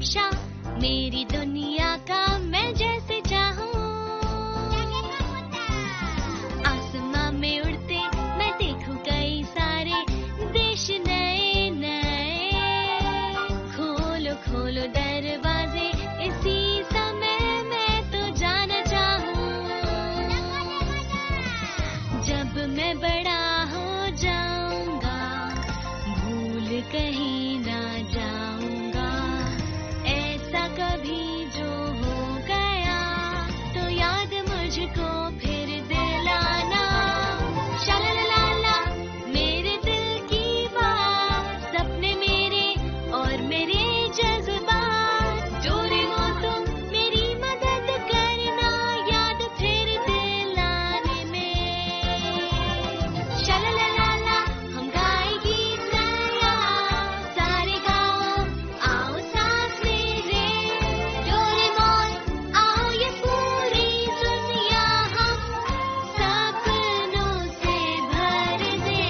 नक्शा मेरी दुनिया का मैं जैसे चाहूँ। आसमां में उड़ते मैं देखूं कई सारे देश नए नए। खोलो खोलो दरवाजे इसी समय मैं तो जाना चाहूँ। जब मैं बड़ा हो जाऊंगा भूल कहीं ना जाऊंगा। ऐसा कभी जो हो गया तो याद मुझको फिर दिलाना। शालालाला मेरे दिल की बात, सपने मेरे और मेरे जज्बात। डोरेमोन तुम मेरी मदद करना याद फिर दिलाने में। शालालाला हम गाए गीत नया, सारे गाओ आओ साथ मेरे। डोरेमोन आओ ये पूरी दुनिया हम सपनों से भर दे।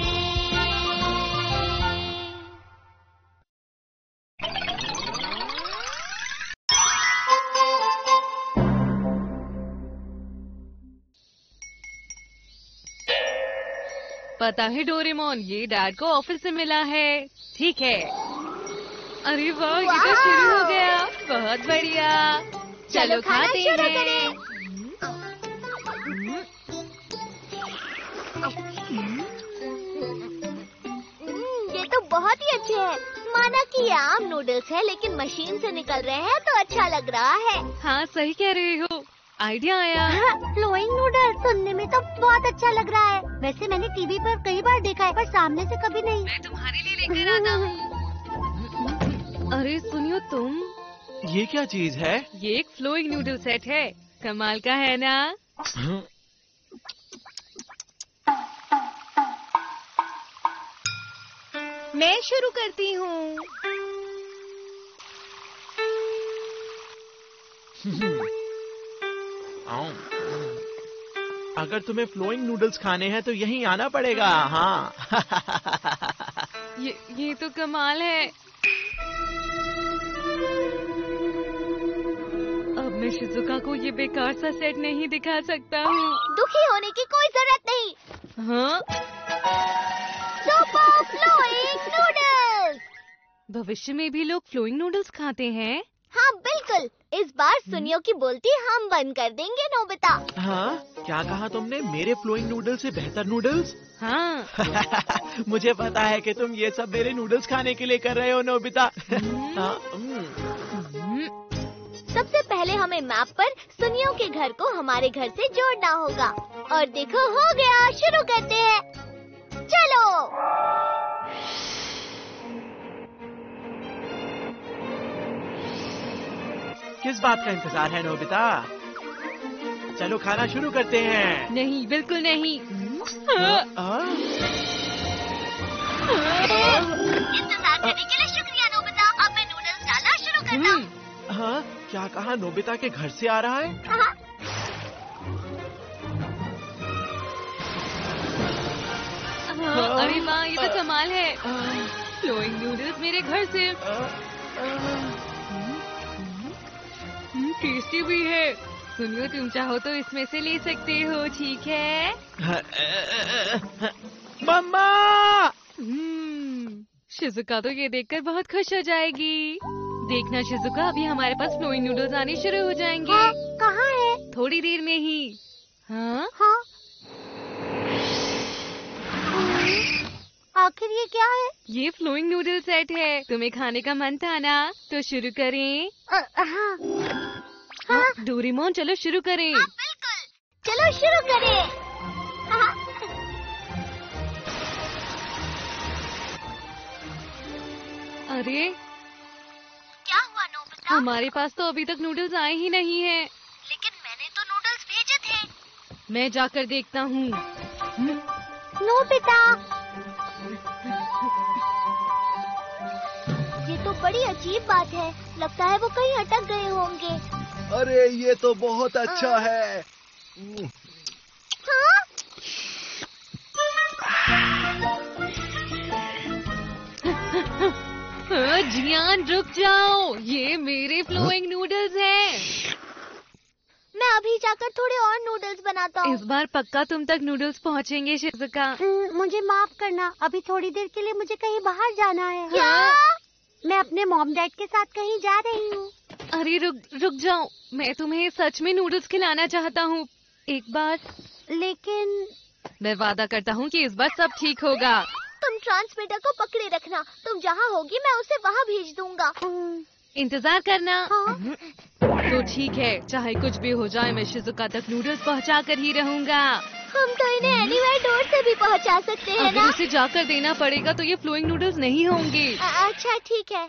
पता है डोरेमोन, ये डैड को ऑफिस से मिला है। ठीक है। अरे वाह, ये तो शुरू हो गया। बहुत बढ़िया। चलो खाना खाते शुरू हैं। करें। ये तो बहुत ही अच्छे हैं। माना कि ये आम नूडल्स है लेकिन मशीन से निकल रहे हैं तो अच्छा लग रहा है। हाँ, सही कह रहे हो। आइडिया आया। फ्लोइंग नूडल्स सुनने में तो बहुत अच्छा लग रहा है। वैसे मैंने टीवी पर कई बार देखा है पर सामने से कभी नहीं। मैं तुम्हारे लिए लेकर आता हूँ। अरे सुनियो तुम, ये क्या चीज है? ये एक फ्लोइंग नूडल सेट है। कमाल का है ना? मैं शुरू करती हूँ। अगर तुम्हें फ्लोइंग नूडल्स खाने हैं तो यहीं आना पड़ेगा। हाँ। ये तो कमाल है। अब मैं शिजुका को ये बेकार सा सेट नहीं दिखा सकता हूँ। दुखी होने की कोई जरूरत नहीं। हाँ? Super flowing noodles. भविष्य में भी लोग फ्लोइंग नूडल्स खाते हैं? हाँ बिल्कुल। इस बार सुनियो की बोलती हम बंद कर देंगे नोबिता। हाँ? क्या कहा तुमने? मेरे फ्लोइंग नूडल्स से बेहतर नूडल्स? हाँ। मुझे पता है कि तुम ये सब मेरे नूडल्स खाने के लिए कर रहे हो नोबिता। हाँ, सबसे पहले हमें मैप पर सुनियो के घर को हमारे घर से जोड़ना होगा। और देखो हो गया, शुरू करते हैं। चलो। किस बात का इंतजार है नोबिता? चलो खाना शुरू करते हैं। नहीं, बिल्कुल नहीं। इंतजार करने के लिए शुक्रिया नोबिता। अब मैं नूडल्स डालना शुरू करता हूँ। हाँ? क्या कहा? नोबिता के घर से आ रहा है? हाँ, अरे वाह, ये तो कमाल है। फ्लोइंग नूडल्स मेरे घर से। टेस्टी भी है। सुनियो, तुम चाहो तो इसमें से ले सकते हो, ठीक है? मम्मा! शिजुका तो ये देखकर बहुत खुश हो जाएगी। देखना शिजुका, अभी हमारे पास फ्लोइंग नूडल्स आने शुरू हो जाएंगे। हाँ, कहाँ है? थोड़ी देर में ही। हाँ? हाँ। आखिर ये क्या है? ये फ्लोइंग नूडल सेट है। तुम्हें खाने का मन था ना, तो शुरू करें? हाँ। हाँ। डोरेमोन, चलो शुरू करें। हाँ, बिल्कुल। चलो शुरू करें। हाँ। अरे, क्या हुआ नोबिता? हमारे पास तो अभी तक नूडल्स आए ही नहीं हैं। लेकिन मैंने तो नूडल्स भेजे थे। मैं जाकर देखता हूँ। नोबिता, ये तो बड़ी अजीब बात है। लगता है वो कहीं अटक गए होंगे। अरे ये तो बहुत अच्छा है। हाँ? जियान रुक जाओ, ये मेरे फ्लोइंग नूडल्स हैं। मैं अभी जाकर थोड़े और नूडल्स बनाता हूँ। इस बार पक्का तुम तक नूडल्स पहुँचेंगे शिज़ुका। मुझे माफ करना, अभी थोड़ी देर के लिए मुझे कहीं बाहर जाना है। क्या? मैं अपने मॉम डैड के साथ कहीं जा रही हूँ। अरे रुक जाओ, मैं तुम्हें सच में नूडल्स खिलाना चाहता हूँ एक बार। लेकिन मैं वादा करता हूँ कि इस बार सब ठीक होगा। तुम ट्रांसमीटर को पकड़े रखना, तुम जहाँ होगी मैं उसे वहाँ भेज दूंगा। इंतजार करना। हाँ? तो ठीक है, चाहे कुछ भी हो जाए मैं शिज़ुका तक नूडल्स पहुँचा कर ही रहूँगा। हम तो इन्हें एनीवेयर डोर से भी पहुँचा सकते हैं अगर ना? उसे जाकर देना पड़ेगा तो ये फ्लोइंग नूडल्स नहीं होंगे। अच्छा ठीक है।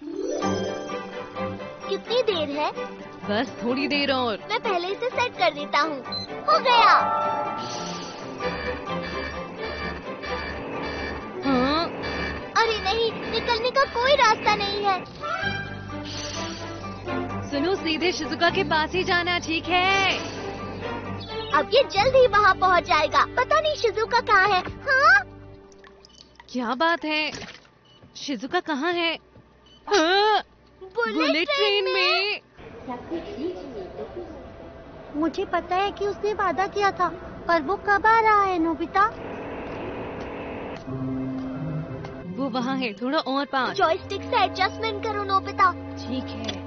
कितनी देर है? बस थोड़ी देर और। मैं पहले इसे सेट कर देता हूँ। हो गया। हाँ? अरे नहीं, निकलने का कोई रास्ता नहीं है। सुनो, सीधे शिज़ुका के पास ही जाना, ठीक है? अब ये जल्द ही वहाँ पहुँच जाएगा। पता नहीं शिज़ुका कहाँ है। हाँ? क्या बात है? शिज़ुका कहाँ है? हाँ? बुलेट ट्रेन में। मुझे पता है कि उसने वादा किया था, पर वो कब आ रहा है नोबिता? वो वहाँ है, थोड़ा और पास। जॉयस्टिक से एडजस्टमेंट करो नोबिता। ठीक है।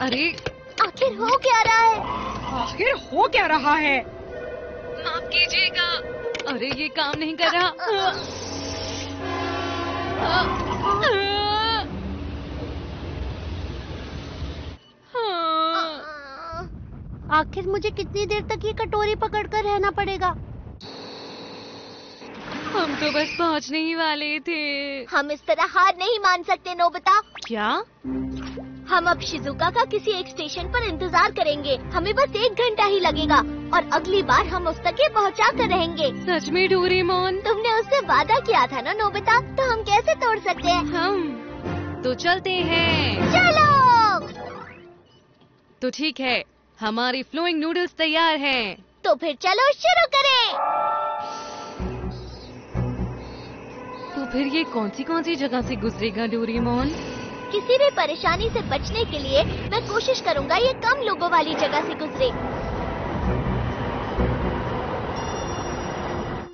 अरे आखिर हो क्या रहा है? माफ कीजिएगा। अरे ये काम नहीं कर रहा। आखिर मुझे कितनी देर तक ये कटोरी पकड़कर रहना पड़ेगा? हम तो बस पहुँचने ही वाले थे। हम इस तरह हार नहीं मान सकते नोबिता। क्या? हम अब शिज़ुका का किसी एक स्टेशन पर इंतजार करेंगे। हमें बस 1 घंटा ही लगेगा और अगली बार हम उस तक ये पहुँचा कर रहेंगे। सच में डोरेमोन? तुमने उससे वादा किया था ना नोबिता, तो हम कैसे तोड़ सकते हैं? हम तो चलते हैं। चलो। तो ठीक है, हमारी फ्लोइंग नूडल्स तैयार हैं। तो फिर चलो शुरू करें। तो फिर ये कौन सी जगह से गुजरेगा डोरेमोन? किसी भी परेशानी से बचने के लिए मैं कोशिश करूंगा ये कम लोगों वाली जगह से गुजरे।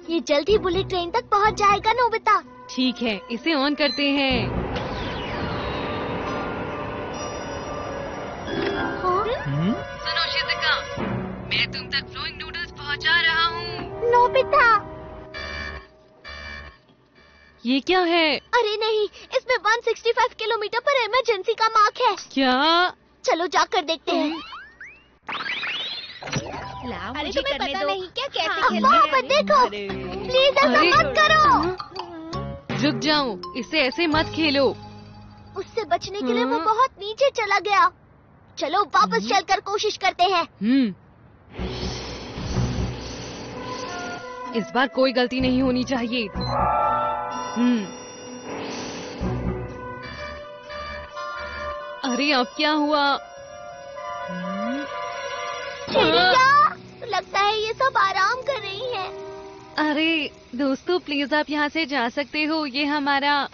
ये जल्द ही बुलेट ट्रेन तक पहुंच जाएगा नोबिता। ठीक है, इसे ऑन करते हैं। सुनो शिज़ुका, मैं तुम तक फ्लोइंग नूडल्स पहुंचा रहा हूँ। नोबिता। ये क्या है? अरे नहीं, इसमें 165 किलोमीटर पर इमरजेंसी का मार्क है। क्या? चलो जाकर देखते हैं। अरे तुम्हें पता नहीं क्या कैसे हाँ, खेलना है? देखो, प्लीज ऐसा अरे। मत करो। रुक जाओ, इसे ऐसे मत खेलो। उससे बचने के लिए वो बहुत नीचे चला गया। चलो वापस चलकर कोशिश करते हैं। इस बार कोई गलती नहीं होनी चाहिए। अरे अब क्या हुआ? क्या? लगता है ये सब आराम कर रही हैं। अरे दोस्तों, प्लीज आप यहाँ से जा सकते हो। ये हमारा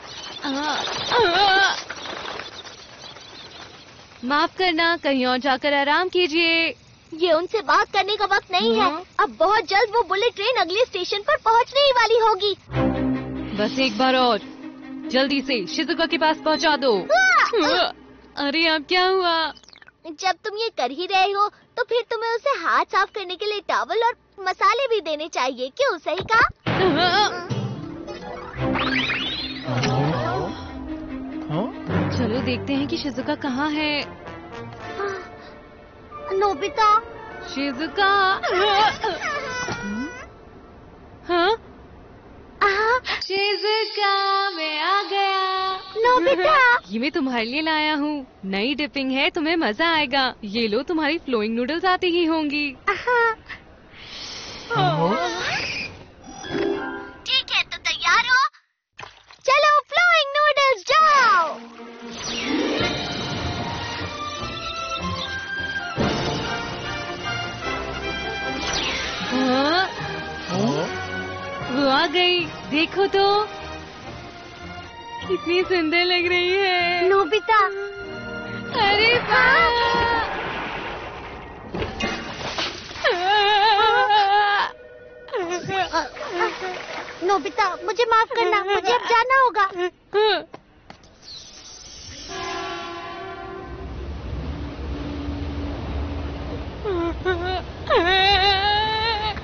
माफ करना, कहीं और जाकर आराम कीजिए। ये उनसे बात करने का वक्त नहीं है। अब बहुत जल्द वो बुलेट ट्रेन अगले स्टेशन पर पहुंचने ही वाली होगी। बस एक बार और, जल्दी से शिज़ुका के पास पहुंचा दो। अरे अब क्या हुआ? जब तुम ये कर ही रहे हो, तो फिर तुम्हें उसे हाथ साफ करने के लिए टॉवल और मसाले भी देने चाहिए। क्यों, सही कहा? चलो देखते हैं कि शिज़ुका कहाँ है। नोबिता। शिज़ुका। हाँ? शिज़ुका, मैं आ गया। नोबिता। ये मैं तुम्हारे लिए लाया हूँ। नई डिपिंग है, तुम्हें मजा आएगा। ये लो, तुम्हारी फ्लोइंग नूडल्स आती ही होंगी। ठीक है, तो तैयार हो? चलो फ्लोइंग नूडल्स जाओ। वो आ गई, देखो तो। कितनी सुंदर लग रही है। नोबिता, अरे नोबिता, मुझे माफ करना, मुझे अब जाना होगा।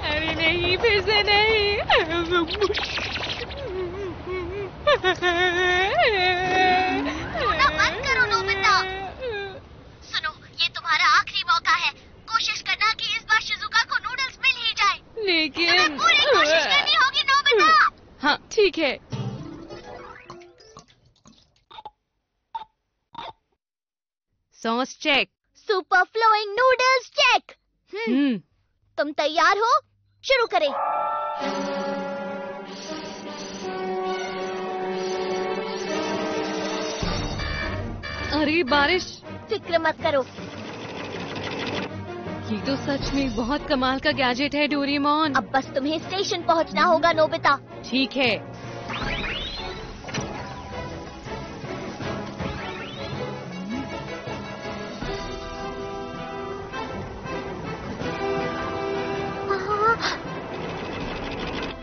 अरे नहीं, फिर से नहीं। रोना बंद करो नोबिता। सुनो, ये तुम्हारा आखिरी मौका है। कोशिश करना कि इस बार शिजुका को नूडल्स मिल ही जाए। लेकिन तुम्हें पूरी कोशिश करनी होगी नोबिता। हाँ ठीक है। Sauce check. Super flowing noodles check. हम्म। तुम तैयार हो? शुरू करें। अरे बारिश, फिक्र मत करो। ये तो सच में बहुत कमाल का गैजेट है डोरेमोन। अब बस तुम्हें स्टेशन पहुंचना होगा नोबिता। ठीक है।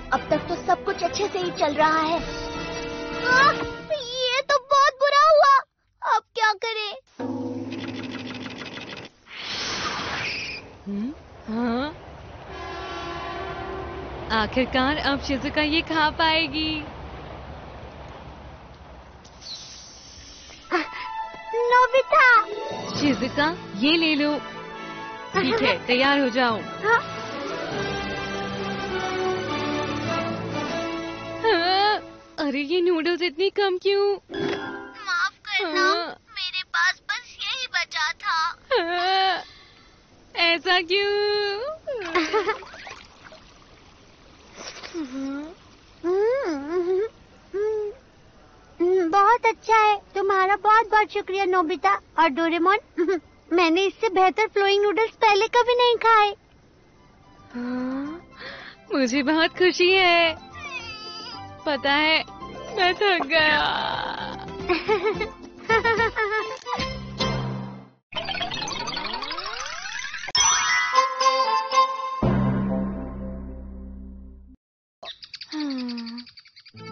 अब तक तो सब कुछ अच्छे से ही चल रहा है। ये तो बहुत बुरा हुआ। अब क्या करें? हाँ, आखिरकार अब शिजुका ये खा पाएगी। नोबिता, शिजुका, ये ले लो। ठीक है, तैयार हो जाओ। हाँ, हाँ, अरे ये नूडल्स इतनी कम क्यों? माफ करना, हाँ। मेरे पास बस यही बचा था। हाँ, ऐसा क्यों? बहुत अच्छा है। तुम्हारा बहुत बहुत शुक्रिया नोबिता और डोरेमोन। मैंने इससे बेहतर फ्लोइंग नूडल्स पहले कभी नहीं खाए। हाँ, मुझे बहुत खुशी है। पता है, मैं थक गया।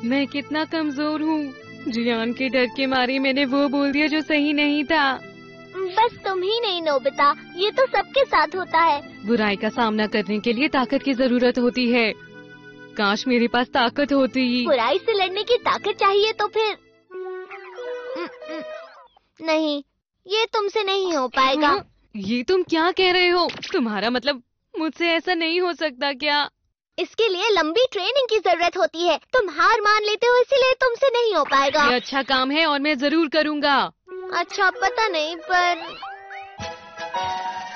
मैं कितना कमजोर हूँ। जियान के डर के मारे मैंने वो बोल दिया जो सही नहीं था। बस तुम ही नहीं नोबिता, ये तो सबके साथ होता है। बुराई का सामना करने के लिए ताकत की जरूरत होती है। काश मेरे पास ताकत होती। बुराई से लड़ने की ताकत चाहिए तो फिर नहीं, ये तुमसे नहीं हो पाएगा। हाँ? ये तुम क्या कह रहे हो? तुम्हारा मतलब मुझसे ऐसा नहीं हो सकता क्या? इसके लिए लंबी ट्रेनिंग की जरूरत होती है। तुम हार मान लेते हो, इसीलिए तुमसे नहीं हो पाएगा। ये अच्छा काम है और मैं जरूर करूँगा। अच्छा, पता नहीं, पर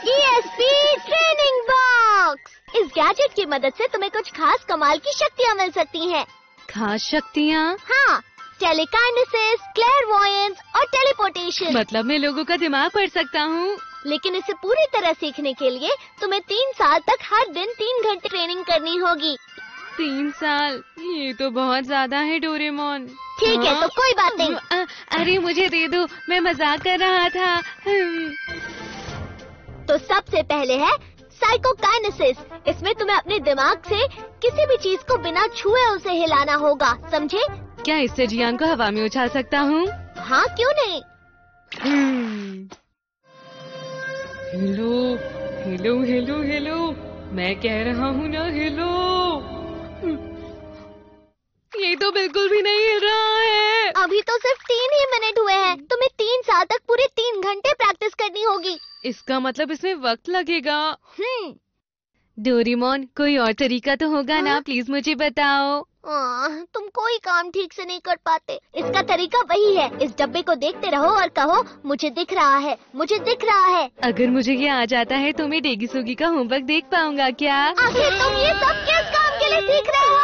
ESP ट्रेनिंग बॉक्स। इस गैजेट की मदद से तुम्हें कुछ खास कमाल की शक्तियाँ मिल सकती हैं। खास शक्तियाँ? हाँ, टेलीकाइनेसिस, क्लेयरवॉयंस और टेलीपोर्टेशन। मतलब मैं लोगों का दिमाग पढ़ सकता हूँ? लेकिन इसे पूरी तरह सीखने के लिए तुम्हें 3 साल तक हर दिन 3 घंटे ट्रेनिंग करनी होगी। 3 साल? ये तो बहुत ज्यादा है डोरेमोन। ठीक है, तो कोई बात नहीं। अरे मुझे दे दो, मैं मजाक कर रहा था। तो सबसे पहले है साइकोकाइनेसिस। इसमें तुम्हें अपने दिमाग से किसी भी चीज को बिना छुए उसे हिलाना होगा, समझे? क्या इससे जियान को हवा में उछाल सकता हूँ? हाँ, क्यों नहीं। हेलो हेलो हेलो हेलो, मैं कह रहा हूँ ना, हेलो। ये तो बिल्कुल भी नहीं हिल रहा है। अभी तो सिर्फ 3 ही मिनट हुए हैं। तुम्हें 3 साल तक पूरे 3 घंटे प्रैक्टिस करनी होगी। इसका मतलब इसमें वक्त लगेगा। डोरेमोन, कोई और तरीका तो होगा ना? प्लीज मुझे बताओ। तुम कोई काम ठीक से नहीं कर पाते। इसका तरीका वही है, इस डब्बे को देखते रहो और कहो, मुझे दिख रहा है, मुझे दिख रहा है। अगर मुझे ये आ जाता है तो मैं डेगी सोगी का होमवर्क देख पाऊंगा क्या? आखिर तुम ये सब किस काम के लिए सीख रहे हो?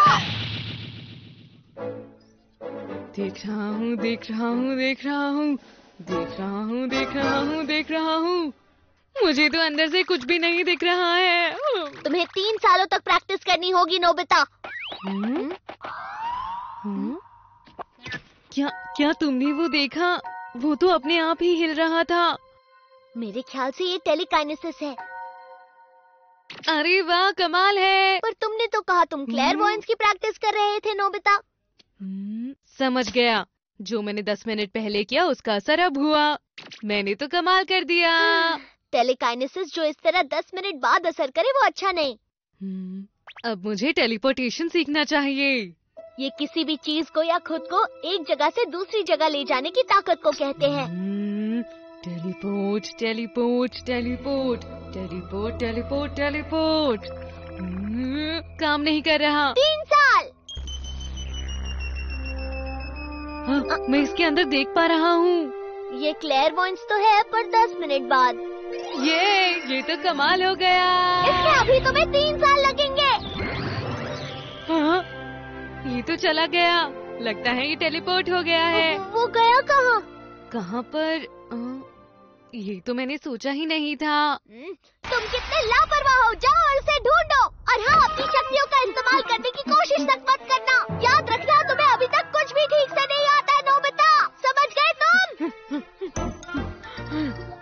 देख रहा हूँ, देख रहा हूँ, देख रहा हूँ, देख रहा हूँ, देख रहा हूँ, देख रहा हूँ। मुझे तो अंदर से कुछ भी नहीं दिख रहा है। तुम्हें 3 सालों तक प्रैक्टिस करनी होगी नोबिता। क्या तुमने वो देखा? वो तो अपने आप ही हिल रहा था। मेरे ख्याल से ये टेलीकाइनेसिस है। अरे वाह, कमाल है। पर तुमने तो कहा तुम क्लेयरवॉयंस की प्रैक्टिस कर रहे थे नोबिता। समझ गया। जो मैंने 10 मिनट पहले किया उसका असर अब हुआ। मैंने तो कमाल कर दिया। टेलीकाइनेसिस जो इस तरह 10 मिनट बाद असर करे वो अच्छा नहीं। अब मुझे टेलीपोर्टेशन सीखना चाहिए। ये किसी भी चीज को या खुद को एक जगह से दूसरी जगह ले जाने की ताकत को कहते हैं। Teleport teleport teleport teleport teleport teleport. काम नहीं कर रहा। 3 साल। मैं इसके अंदर देख पा रहा हूँ। ये क्लेयरवॉयंस तो है पर 10 मिनट बाद। ये तो कमाल हो गया। इसमें अभी तुम्हें 3 साल लगेंगे। हाँ, ये तो चला गया। लगता है ये टेलीपोर्ट हो गया है। वो गया कहाँ? कहाँ पर? ये तो मैंने सोचा ही नहीं था। तुम कितने लापरवाह हो। जाओ और उसे ढूंढो। और हाँ, अपनी शक्तियों का इस्तेमाल करने की कोशिश तक मत करना। याद रखना, तुम्हें अभी तक कुछ भी ठीक से नहीं आता है नोबिता। समझ गए तुम?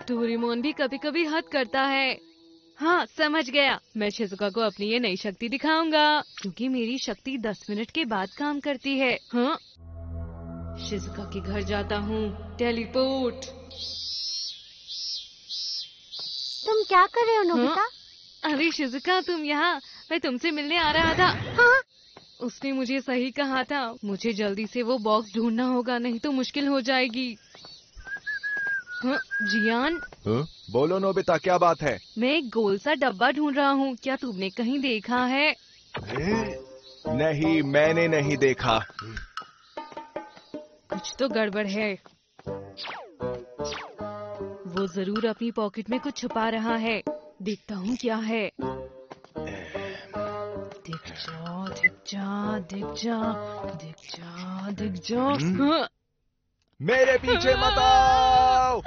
डोरेमोन भी कभी कभी हद करता है। हाँ, समझ गया। मैं शिजुका को अपनी ये नई शक्ति दिखाऊंगा, क्योंकि मेरी शक्ति 10 मिनट के बाद काम करती है। हाँ, शिजुका के घर जाता हूँ। टेलीपोर्ट। तुम क्या कर रहे हो नोबिता? अरे शिजुका, तुम यहाँ। मैं तुमसे मिलने आ रहा था। हाँ? उसने मुझे सही कहा था। मुझे जल्दी से वो बॉक्स ढूंढना होगा, नहीं तो मुश्किल हो जाएगी। हाँ, जियान। बोलो नोबिता, क्या बात है? मैं एक गोल सा डब्बा ढूंढ रहा हूँ। क्या तुमने कहीं देखा है? नहीं, मैंने नहीं देखा। कुछ तो गड़बड़ है। वो जरूर अपनी पॉकेट में कुछ छुपा रहा है। देखता हूँ क्या है। दिख जा, दिख जा, दिख जा, दिख जा, दिख जा। हाँ। मेरे पीछे मत आओ।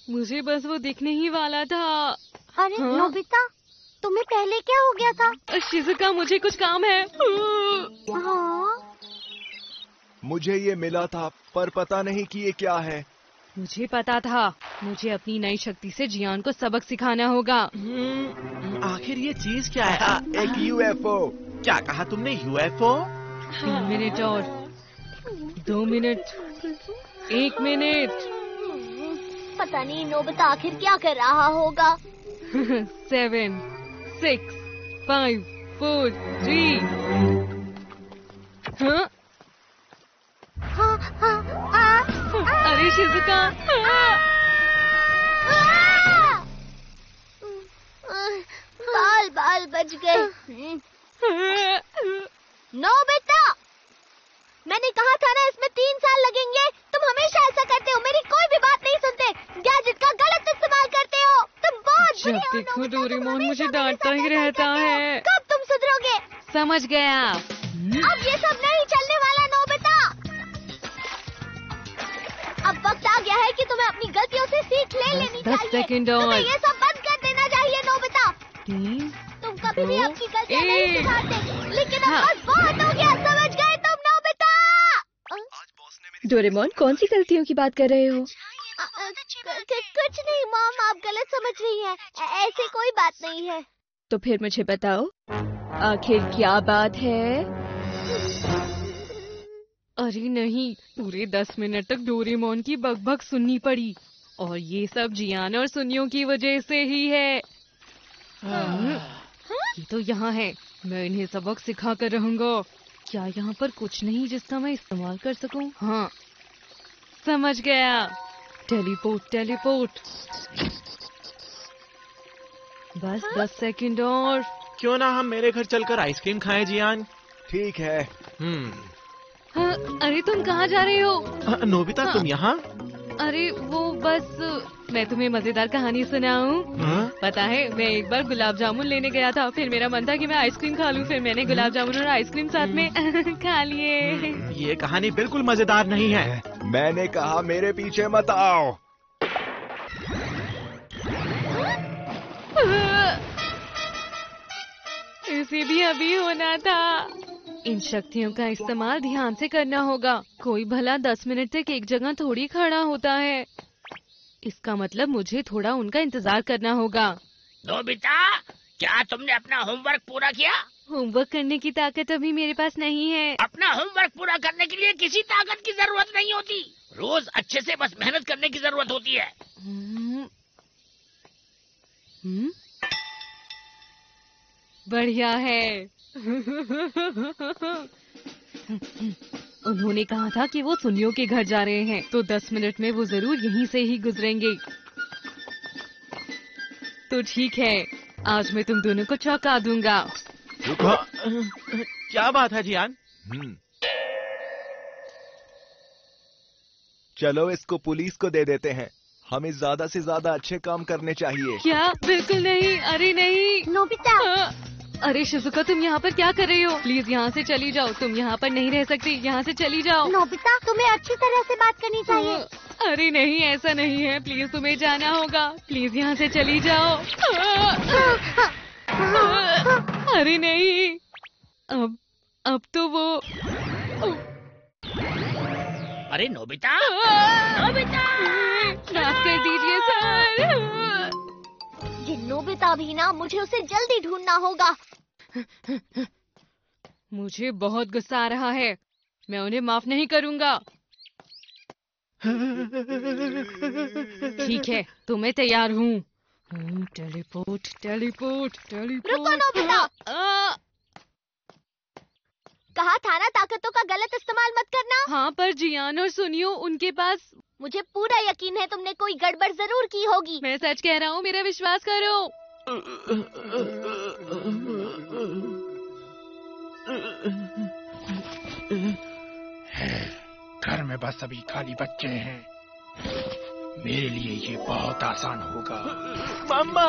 मुझे बस वो दिखने ही वाला था। अरे हाँ? नोबिता, तुम्हें पहले क्या हो गया था? शिजुका, मुझे कुछ काम है। हाँ? मुझे ये मिला था, पर पता नहीं कि ये क्या है। मुझे पता था। मुझे अपनी नई शक्ति से जियान को सबक सिखाना होगा। आखिर ये चीज क्या है? एक यूएफओ। क्या कहा तुमने? यूएफओ? 3 मिनट और 2 मिनट, 1 मिनट। पता नहीं नोबिता आखिर क्या कर रहा होगा। 7, 6, 5, 4, 3। हाँ? अरे शिजुका। बाल बच गए। नोबिता, मैंने कहा था ना इसमें 3 साल लगेंगे। तुम हमेशा ऐसा करते हो, मेरी कोई भी बात नहीं सुनते। गैजेट का गलत इस्तेमाल करते हो। तुम बहुत बुरे हो जब देखो नोबिता, तुम डोरेमोन हमेशा मुझे मेरे डांटता साथ ही ऐसा रहता करते हो। है। कब तुम सुधरोगे? समझ गया। अब ये सब नहीं चलने वाला नोबिता। अब वक्त आ गया है कि तुम्हें अपनी गलतियों से सीख लेनी 10 चाहिए। सेकंड और। तुम्हें ये सब बंद कर देना चाहिए नोबिता। 3, तुम कभी भी 2, अपनी गलतियां नहीं 1। सुधारते। लेकिन अब हाँ। बस बहुत हो गया। समझ गए तुम नोबिता? डोरेमोन, कौन सी गलतियों की बात कर रहे हो? कुछ नहीं मॉम, आप गलत समझ रही हैं। ऐसी कोई बात नहीं है। तो फिर मुझे बताओ, आखिर क्या बात है? अरे नहीं, पूरे 10 मिनट तक डोरेमोन की बकबक सुननी पड़ी। और ये सब जियान और सुनियों की वजह से ही है। ये तो यहाँ है। मैं इन्हें सबक सिखा कर रहूंगा। क्या यहाँ पर कुछ नहीं जिसका मैं इस्तेमाल कर सकूं? हाँ, समझ गया। Teleport teleport. बस 10 सेकंड और। क्यों ना हम मेरे घर चलकर आइसक्रीम खाएं जियान? ठीक है। हाँ, अरे तुम कहाँ जा रहे हो? नोबिता, हाँ। तुम यहाँ? अरे वो बस मैं तुम्हें मजेदार कहानी सुनाऊं। हाँ? पता है, मैं एक बार गुलाब जामुन लेने गया था। फिर मेरा मन था कि मैं आइसक्रीम खा लूं। फिर मैंने गुलाब जामुन और आइसक्रीम साथ में खा लिए। ये कहानी बिल्कुल मजेदार नहीं है। मैंने कहा मेरे पीछे मत आओ। इसे भी अभी होना था। इन शक्तियों का इस्तेमाल ध्यान से करना होगा। कोई भला 10 मिनट तक एक जगह थोड़ी खड़ा होता है। इसका मतलब मुझे थोड़ा उनका इंतजार करना होगा। नोबिता, क्या तुमने अपना होमवर्क पूरा किया? होमवर्क करने की ताकत अभी मेरे पास नहीं है। अपना होमवर्क पूरा करने के लिए किसी ताकत की जरूरत नहीं होती। रोज अच्छे से बस मेहनत करने की जरूरत होती है। बढ़िया है। उन्होंने कहा था कि वो सुनियो के घर जा रहे हैं, तो 10 मिनट में वो जरूर यहीं से ही गुजरेंगे। तो ठीक है, आज मैं तुम दोनों को चौंका दूंगा। रुको। क्या बात है जियान? चलो इसको पुलिस को दे देते हैं। हमें ज्यादा से ज्यादा अच्छे काम करने चाहिए। क्या? बिल्कुल नहीं। अरे नहीं नोबिता, अरे शिजुका, तुम यहाँ पर क्या कर रही हो? प्लीज यहाँ से चली जाओ। तुम यहाँ पर नहीं रह सकती। यहाँ से चली जाओ। नोबिता, तुम्हें अच्छी तरह से बात करनी चाहिए। अरे नहीं, ऐसा नहीं है। प्लीज तुम्हें जाना होगा। प्लीज यहाँ से चली जाओ। अरे नहीं, अब तो वो। अरे नोबिता, नोबिता, माफ कर दीजिए सर। ये नोबिता भी ना, मुझे उसे जल्दी ढूंढना होगा। मुझे बहुत गुस्सा आ रहा है। मैं उन्हें माफ नहीं करूंगा। ठीक है, तो मैं तैयार हूँ। Teleport teleport teleport. रुको नोबिता, कहा था ना ताकतों का गलत इस्तेमाल मत करना। हाँ, पर जियान और सुनियो, उनके पास। मुझे पूरा यकीन है तुमने कोई गड़बड़ जरूर की होगी। मैं सच कह रहा हूँ, मेरा विश्वास करो। घर में बस अभी खाली बच्चे हैं। मेरे लिए ये बहुत आसान होगा। मम्मा!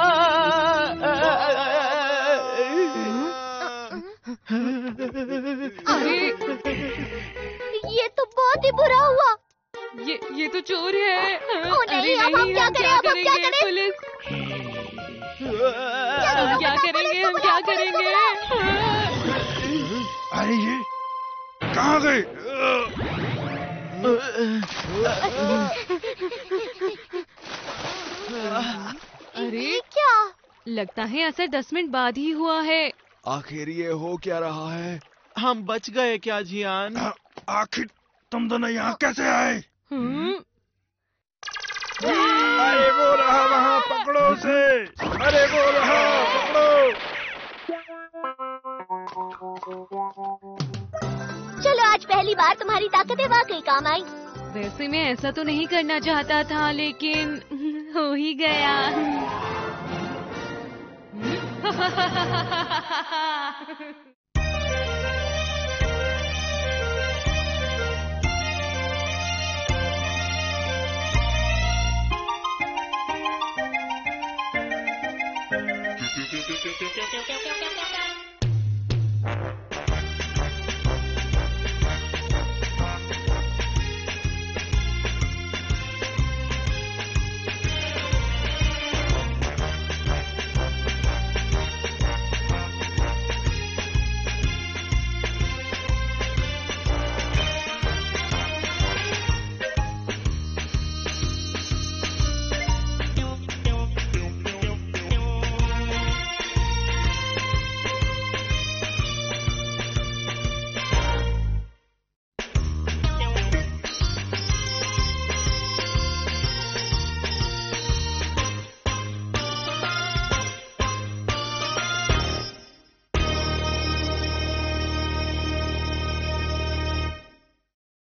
अरे ये तो बहुत ही बुरा हुआ। ये तो चोर है। ओ नहीं, अरे अब हम नहीं, क्या हम करें? क्या अब हम क्या करेंगे? करें? पुलिस, चलो, हम क्या पुलिस करेंगे? को हम बुलाओ, क्या पुलिस को करेंगे? अरे ये कहाँ गए? अरे ये क्या? लगता है असर 10 मिनट बाद ही हुआ है। आखिर ये हो क्या रहा है? हम बच गए क्या जियान? आखिर तुम दोनों यहाँ कैसे आए? अरे वो रहा वहाँ, पकड़ो उसे। अरे वो रहा, पकड़ो। चलो, आज पहली बार तुम्हारी ताकतें वाकई काम आई। वैसे मैं ऐसा तो नहीं करना चाहता था, लेकिन हो ही गया।